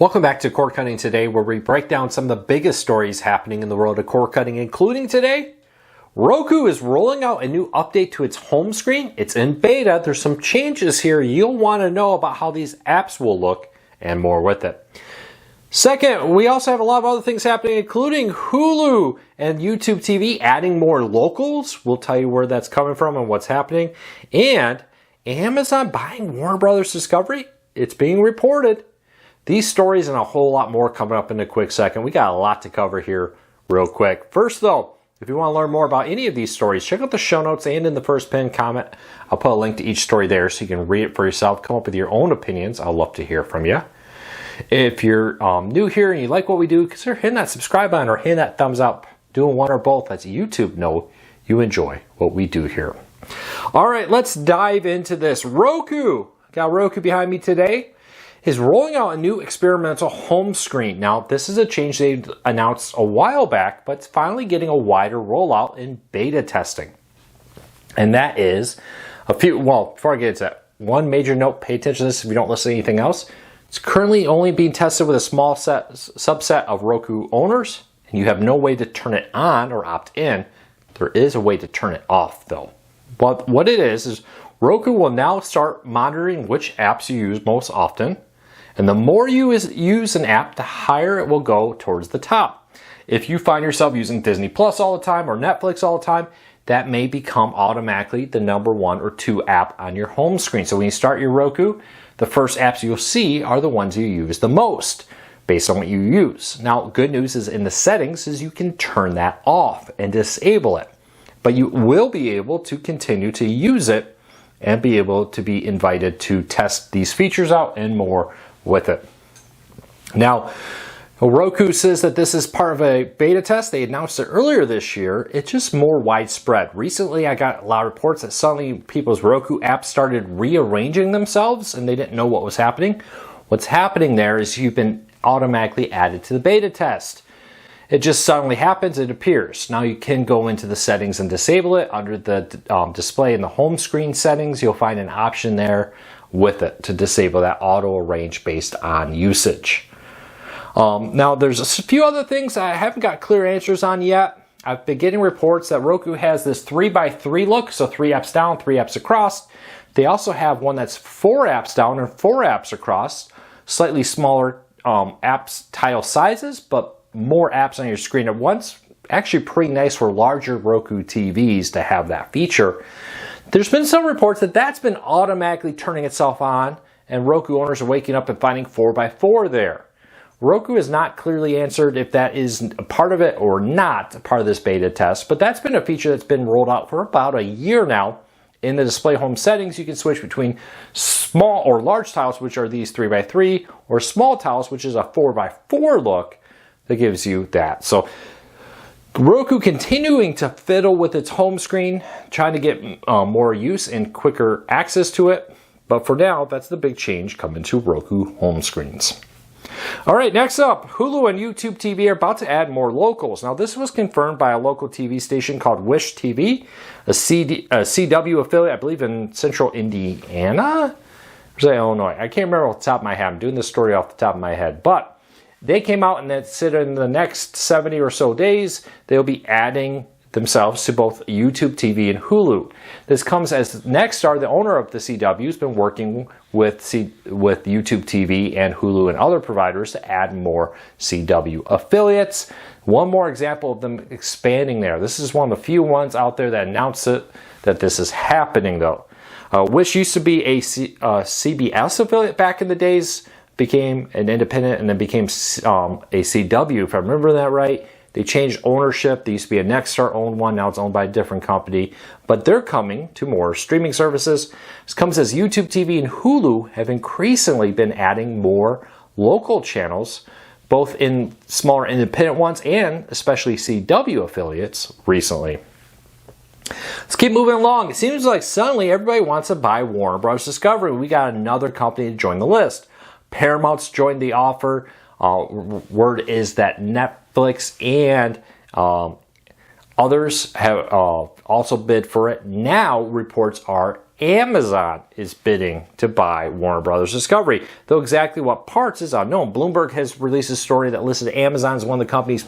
Welcome back to Cord Cutting Today, where we break down some of the biggest stories happening in the world of cord cutting, including today. Roku is rolling out a new update to its home screen. It's in beta. There's some changes here. You'll want to know about how these apps will look and more with it. Second, we also have a lot of other things happening, including Hulu and YouTube TV adding more locals. We'll tell you where that's coming from and what's happening. And Amazon buying Warner Brothers Discovery. It's being reported. These stories and a whole lot more coming up in a quick second. We got a lot to cover here real quick. First though, if you want to learn more about any of these stories, check out the show notes and in the first pinned comment. I'll put a link to each story there so you can read it for yourself, come up with your own opinions. I'd love to hear from you. If you're new here and you like what we do, consider hitting that subscribe button or hitting that thumbs up. Doing one or both lets YouTube know you enjoy what we do here. All right, let's dive into this. Roku, got Roku behind me today, is rolling out a new experimental home screen. Now, this is a change they announced a while back, but it's finally getting a wider rollout in beta testing. And that is before I get into that, one major note, pay attention to this if you don't listen to anything else. It's currently only being tested with a small subset of Roku owners, and you have no way to turn it on or opt in. There is a way to turn it off though. But what it is Roku will now start monitoring which apps you use most often. And the more you use an app, the higher it will go towards the top. If you find yourself using Disney Plus all the time or Netflix all the time, that may become automatically the number 1 or 2 app on your home screen. So when you start your Roku, the first apps you'll see are the ones you use the most based on what you use. Now, good news is in the settings is you can turn that off and disable it. But you will be able to continue to use it and be able to be invited to test these features out and more with it. Now, Roku says that this is part of a beta test. They announced it earlier this year. It's just more widespread. Recently, I got a lot of reports that suddenly people's Roku apps started rearranging themselves and they didn't know what was happening. What's happening there is you've been automatically added to the beta test. It just suddenly happens, it appears. Now you can go into the settings and disable it. Under the display in the home screen settings, you'll find an option there with it to disable that auto arrange based on usage. Now there's a few other things I haven't got clear answers on yet. I've been getting reports that Roku has this 3x3 look, so 3 apps down, 3 apps across. They also have one that's 4 apps down and 4 apps across, slightly smaller apps tile sizes, but more apps on your screen at once. Actually pretty nice for larger Roku TVs to have that feature. There's been some reports that that's been automatically turning itself on and Roku owners are waking up and finding 4x4 there. Roku has not clearly answered if that is a part of it or not a part of this beta test, but that's been a feature that's been rolled out for about a year now. In the display home settings, you can switch between small or large tiles, which are these 3x3, or small tiles, which is a 4x4 look that gives you that. So Roku continuing to fiddle with its home screen, trying to get more use and quicker access to it. But for now, that's the big change coming to Roku home screens. All right, next up, Hulu and YouTube TV are about to add more locals. Now, this was confirmed by a local TV station called Wish TV, a CW affiliate, I believe, in central Indiana? Or is that Illinois? I can't remember off the top of my head. I'm doing this story off the top of my head. But they came out and it said in the next 70 or so days, they'll be adding themselves to both YouTube TV and Hulu. This comes as Nexstar, the owner of the CW, has been working with YouTube TV and Hulu and other providers to add more CW affiliates. One more example of them expanding there. This is one of the few ones out there that announced it, that this is happening though. Wish used to be a CBS affiliate back in the days, became an independent and then became a CW, if I remember that right. They changed ownership. They used to be a Nexstar owned one. Now it's owned by a different company. But they're coming to more streaming services. This comes as YouTube TV and Hulu have increasingly been adding more local channels, both in smaller independent ones and especially CW affiliates recently. Let's keep moving along. It seems like suddenly everybody wants to buy Warner Bros. Discovery. We got another company to join the list. Paramount's joined the offer. Word is that Netflix and others have also bid for it. Now reports are Amazon is bidding to buy Warner Brothers Discovery, though exactly what parts is unknown. Bloomberg has released a story that listed Amazon as one of the companies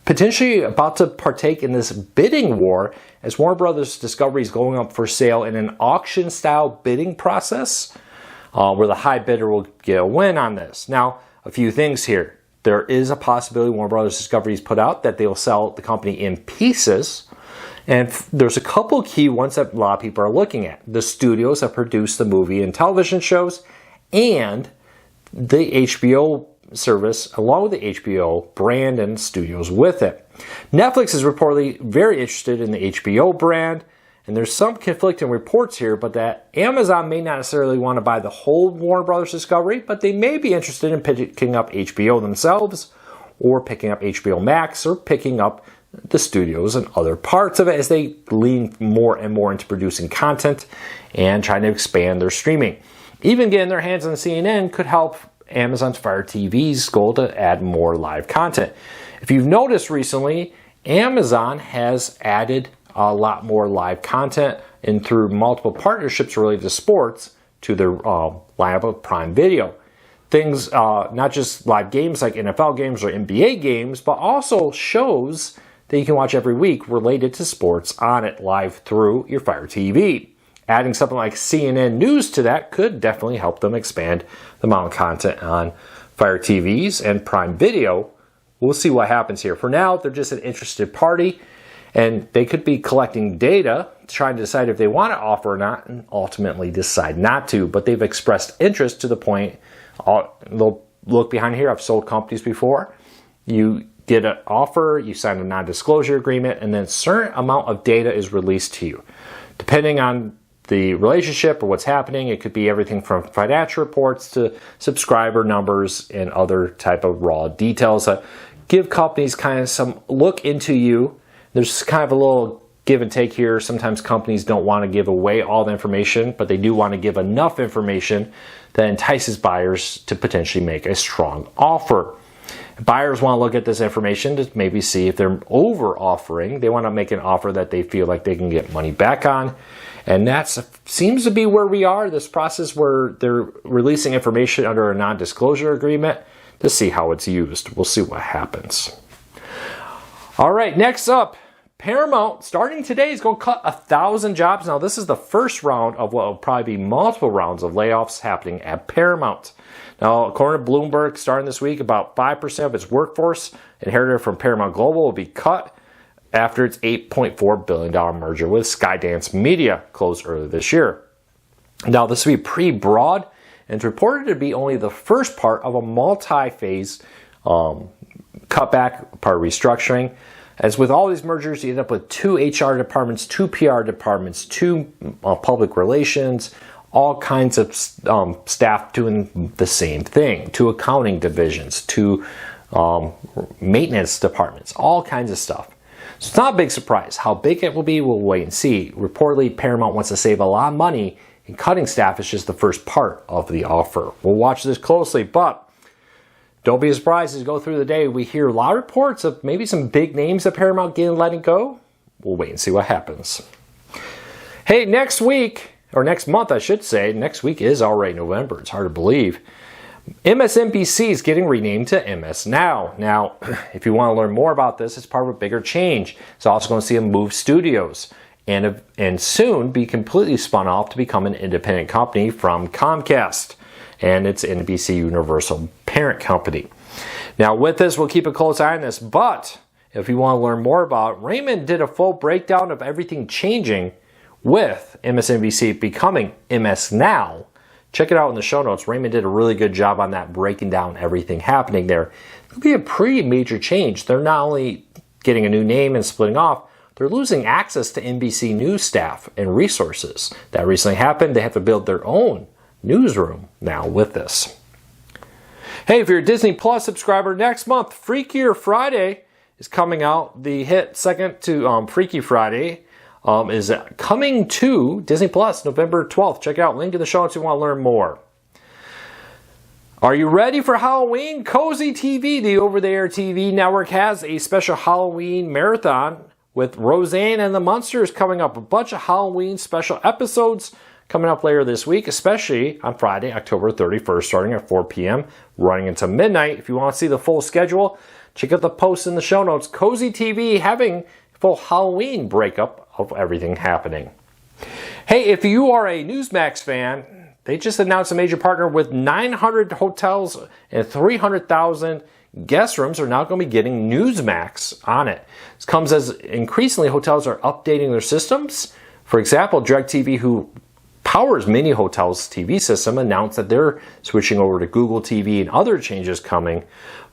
potentially about to partake in this bidding war, as Warner Brothers Discovery is going up for sale in an auction-style bidding process, where the high bidder will get a win on this. Now, a few things here. There is a possibility Warner Brothers Discovery has put out that they will sell the company in pieces. And there's a couple key ones that a lot of people are looking at. The studios that produce the movie and television shows, and the HBO service, along with the HBO brand and studios with it. Netflix is reportedly very interested in the HBO brand, and there's some conflicting reports here, but that Amazon may not necessarily want to buy the whole Warner Brothers Discovery, but they may be interested in picking up HBO themselves, or picking up HBO Max, or picking up the studios and other parts of it as they lean more and more into producing content and trying to expand their streaming. Even getting their hands on CNN could help Amazon's Fire TV's goal to add more live content. If you've noticed recently, Amazon has added a lot more live content and through multiple partnerships related to sports to their lineup of Prime Video. Things, not just live games like NFL games or NBA games, but also shows that you can watch every week related to sports on it live through your Fire TV. Adding something like CNN News to that could definitely help them expand the amount of content on Fire TVs and Prime Video. We'll see what happens here. For now, they're just an interested party, and they could be collecting data, trying to decide if they want to offer or not, and ultimately decide not to. But they've expressed interest to the point, they'll look behind here, I've sold companies before. You get an offer, you sign a non-disclosure agreement, and then a certain amount of data is released to you. Depending on the relationship or what's happening, it could be everything from financial reports to subscriber numbers and other type of raw details that give companies kind of some look into you. There's kind of a little give and take here. Sometimes companies don't want to give away all the information, but they do want to give enough information that entices buyers to potentially make a strong offer. Buyers want to look at this information to maybe see if they're over offering. They want to make an offer that they feel like they can get money back on. And that seems to be where we are, this process where they're releasing information under a non-disclosure agreement to see how it's used. We'll see what happens. All right, next up, Paramount, starting today, is going to cut 1,000 jobs. Now, this is the first round of what will probably be multiple rounds of layoffs happening at Paramount. Now, according to Bloomberg, starting this week, about 5% of its workforce inherited from Paramount Global will be cut after its $8.4 billion merger with Skydance Media closed earlier this year. Now, this will be pretty broad, and it's reported to be only the first part of a multi-phase cutback, part of restructuring. As with all these mergers, you end up with 2 HR departments, 2 PR departments, 2 public relations, all kinds of staff doing the same thing, 2 accounting divisions, 2 maintenance departments, all kinds of stuff. So it's not a big surprise. How big it will be, we'll wait and see. Reportedly, Paramount wants to save a lot of money, and cutting staff is just the first part of the offer. We'll watch this closely, but don't be surprised as we go through the day. We hear a lot of reports of maybe some big names at Paramount getting letting go. We'll wait and see what happens. Hey, next week, or next month I should say, next week is already November. It's hard to believe. MSNBC is getting renamed to MS Now. Now, if you want to learn more about this, it's part of a bigger change. It's also going to see them move studios and soon be completely spun off to become an independent company from Comcast and its NBC Universal parent company. Now, with this, we'll keep a close eye on this, but if you want to learn more about it, Raymond did a full breakdown of everything changing with MSNBC becoming MS Now. Check it out in the show notes. Raymond did a really good job on that, breaking down everything happening there. It'll be a pretty major change. They're not only getting a new name and splitting off, they're losing access to NBC News staff and resources. That recently happened. They have to build their own newsroom now with this. Hey, if you're a Disney Plus subscriber, next month, Freakier Friday is coming out. The hit second to Freaky Friday is coming to Disney Plus November 12th. Check it out. Link in the show notes if you want to learn more. Are you ready for Halloween? Cozy TV, the over-the-air TV network, has a special Halloween marathon with Roseanne and the Munsters coming up. A bunch of Halloween special episodes coming up later this week, especially on Friday, October 31st, starting at 4 p.m., running into midnight. If you want to see the full schedule, check out the post in the show notes. Cozy TV having a full Halloween breakup of everything happening. Hey, if you are a Newsmax fan, they just announced a major partner with 900 hotels and 300,000 guest rooms are now going to be getting Newsmax on it. This comes as increasingly hotels are updating their systems. For example, DirecTV, who powers many hotels' TV system, announced that they're switching over to Google TV and other changes coming.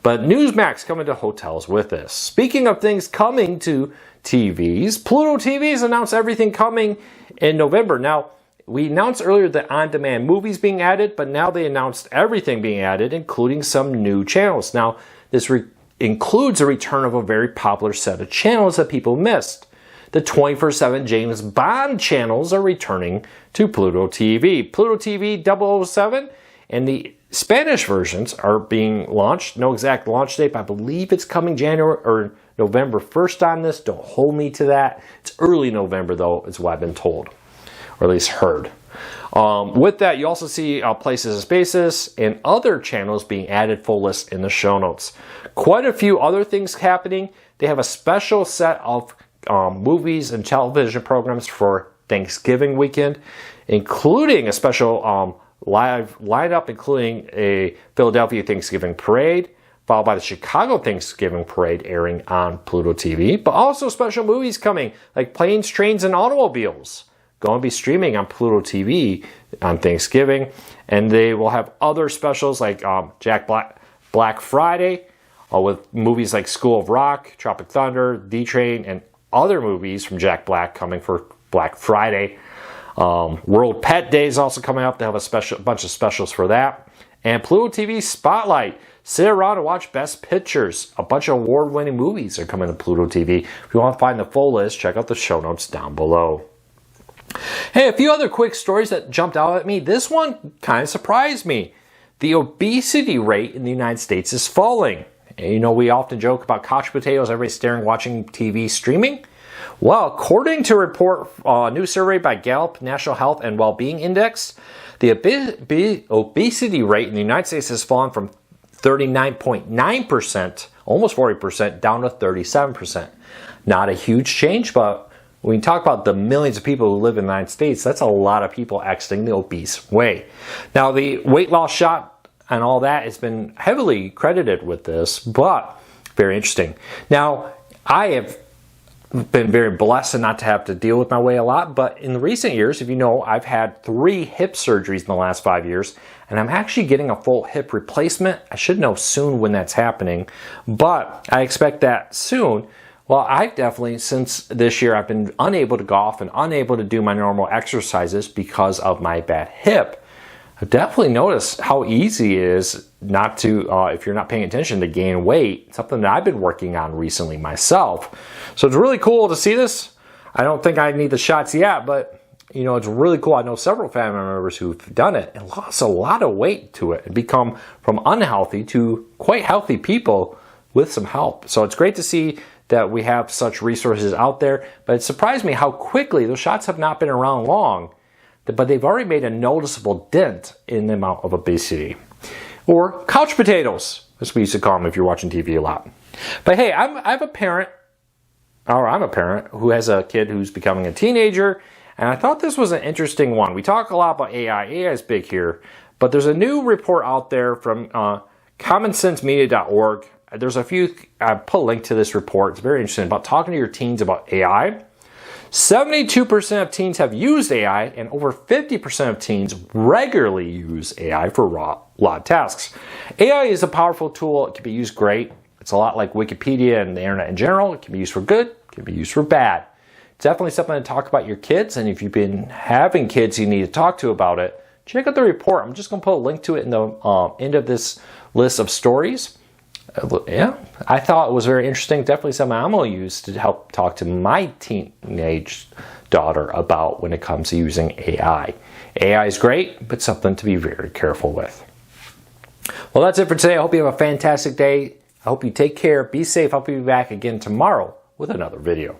But Newsmax coming to hotels with this. Speaking of things coming to TVs, Pluto TVs announced everything coming in November. Now, we announced earlier the on-demand movies being added, but now they announced everything being added, including some new channels. Now, this includes a return of a very popular set of channels that people missed. The 24/7 James Bond channels are returning to Pluto TV. Pluto TV 007 and the Spanish versions are being launched. No exact launch date, but I believe it's coming January or November 1st on this. Don't hold me to that. It's early November, though, is what I've been told, or at least heard. With that, you also see Places and Spaces and other channels being added, full list in the show notes. Quite a few other things happening. They have a special set of movies and television programs for Thanksgiving weekend, including a special live lineup, including a Philadelphia Thanksgiving Parade, followed by the Chicago Thanksgiving Parade airing on Pluto TV, but also special movies coming like Planes, Trains, and Automobiles going to be streaming on Pluto TV on Thanksgiving, and they will have other specials like Black Friday with movies like School of Rock, Tropic Thunder, D-Train, and other movies from Jack Black coming for Black Friday. World Pet Day is also coming up. They have a bunch of specials for that. And Pluto TV Spotlight. Sit around and watch Best Pictures. A bunch of award-winning movies are coming to Pluto TV. If you want to find the full list, check out the show notes down below. Hey, a few other quick stories that jumped out at me. This one kind of surprised me. The obesity rate in the United States is falling. And you know, we often joke about couch potatoes, everybody staring, watching TV, streaming. Well, according to a report, a new survey by Gallup National Health and Wellbeing Index, the obesity rate in the United States has fallen from 39.9%, almost 40%, down to 37%. Not a huge change, but when we talk about the millions of people who live in the United States, that's a lot of people exiting the obese way. Now, the weight loss shot and all that has been heavily credited with this, but very interesting. Now, I have been very blessed not to have to deal with my weight a lot, but in the recent years, if you know, I've had 3 hip surgeries in the last 5 years, and I'm actually getting a full hip replacement. I should know soon when that's happening, but I expect that soon. Well, I definitely, since this year, I've been unable to golf and unable to do my normal exercises because of my bad hip. I've definitely noticed how easy it is not to, if you're not paying attention, to gain weight. Something that I've been working on recently myself. So it's really cool to see this. I don't think I need the shots yet, but you know, it's really cool. I know several family members who've done it and lost a lot of weight to it and become from unhealthy to quite healthy people with some help. So it's great to see that we have such resources out there, but it surprised me how quickly those shots have not been around long, but they've already made a noticeable dent in the amount of obesity. Or couch potatoes, as we used to call them if you're watching TV a lot. But hey, I'm a parent who has a kid who's becoming a teenager, and I thought this was an interesting one. We talk a lot about AI. AI is big here, but there's a new report out there from commonsensemedia.org. There's a few, I put a link to this report. It's very interesting about talking to your teens about AI. 72% of teens have used AI, and over 50% of teens regularly use AI for a lot of tasks. AI is a powerful tool. It can be used great. It's a lot like Wikipedia and the internet in general. It can be used for good. It can be used for bad. It's definitely something to talk about your kids, and if you've been having kids you need to talk to about it, check out the report. I'm just going to put a link to it in the end of this list of stories. Yeah, I thought it was very interesting. Definitely something I'm going to use to help talk to my teenage daughter about when it comes to using AI. AI is great, but something to be very careful with. Well, that's it for today. I hope you have a fantastic day. I hope you take care, be safe. I'll be back again tomorrow with another video.